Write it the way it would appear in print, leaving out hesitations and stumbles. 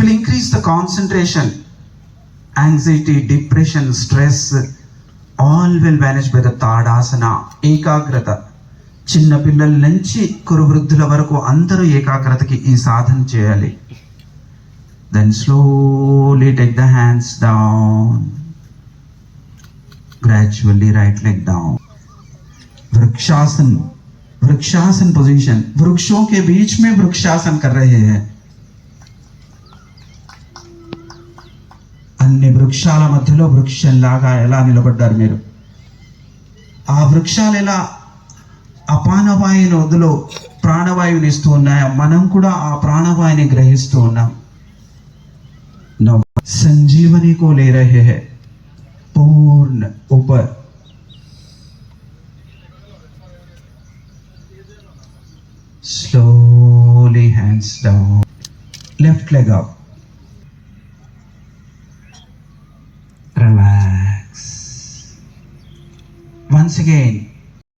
will increase the concentration, anxiety, depression, stress, all will vanish by the Tadasana. ఏకాగ్రత. చిన్న పిల్లల నుంచి కురువృద్ధుల వరకు అందరూ ఏకాగ్రతకి ఈ సాధన చేయాలి. Then slowly take the hands down, gradually right leg down. Vrikshasana, vrikshasana position, वृक्षों के बीच में वृक्षासन कर रहे हैं. అన్ని వృక్షాల మధ్యలో వృక్షంలాగా ఎలా నిలబడ్డారు మీరు? ఆ వృక్షాలు ఎలా అపానవాయుని వదిలో ప్రాణవాయువుని ఇస్తూ ఉన్నాయో మనం కూడా ఆ ప్రాణవాయుని గ్రహిస్తూ ఉన్నాం. संजीवनी को ले रहे हैं पूर्ण ऊपर. Slowly hands down, left leg up, relax. Once again